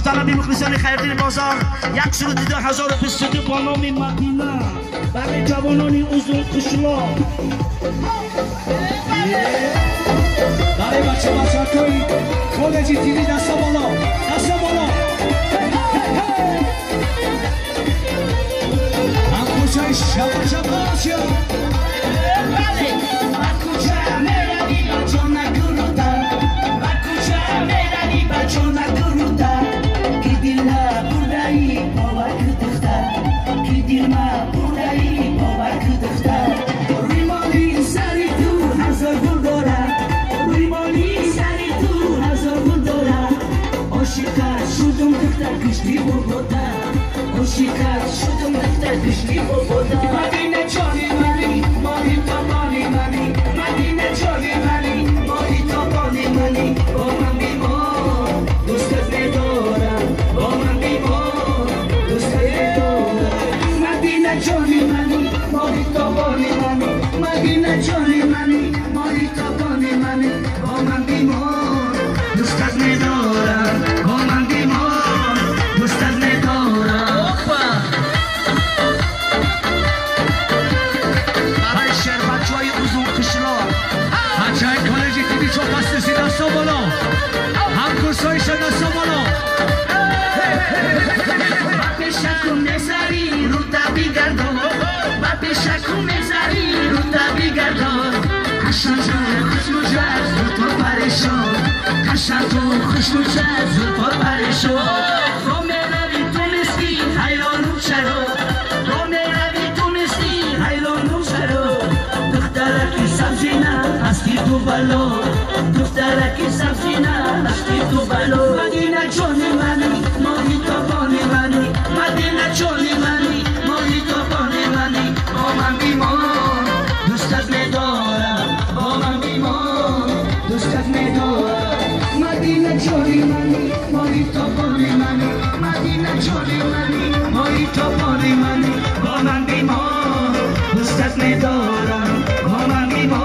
طلبی مخلصان خیردین بازار 122,022 با نام مدینه برای جوانان اوزون قشلا برای بچه های کالجی تیوی دستا بالا دستا بالا هم کوچه شب شب باشی Şikayet şudum defter düştü bu boda Madine çoli mani, mohito boni mani Madine çoli mani, mohito boni mani Oman bimo, dostet ne dora Oman bimo, dostet ne dora Madine çoli mani, mohito boni mani Madine çoli mani, mohito boni mani Oman bimo, dostet ne dora Oman bimo, dostet ne dora بچه‌های کالجی تیوی çok هستسی دستا بالا هم کورسایشون دستا بالا Bapeshaku mezari ruta bigardo Bapeshaku mezari ruta bigardo Kashanto khushmujaz to paresho Kashanto khushmujaz to paresho Romeravi tunesti hayron sharo Romeravi tunesti hayron sharo Dokhtara ki sabzina asti tu balo Dokhtara ki sabzina asti tu balo Madina choni mani mohito boni mani Madina choli mani mohito boni mani Oman bimo dostat me dora Oman bimo dostat me dora Madina choli mani mohito boni mani Madina choli mani mohito boni mani Oman bimo dostat me dora Oman bimo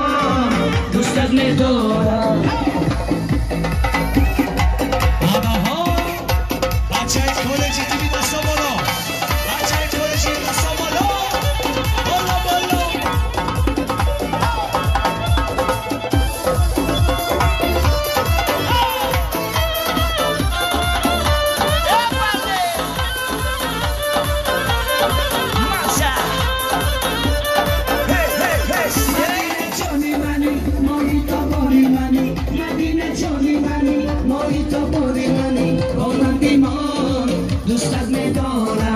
dostat me dora بچه‌های کالجی تیوی دستا بالا بچه‌های کالجی دستا بالا بالا بالا Dostat me dora,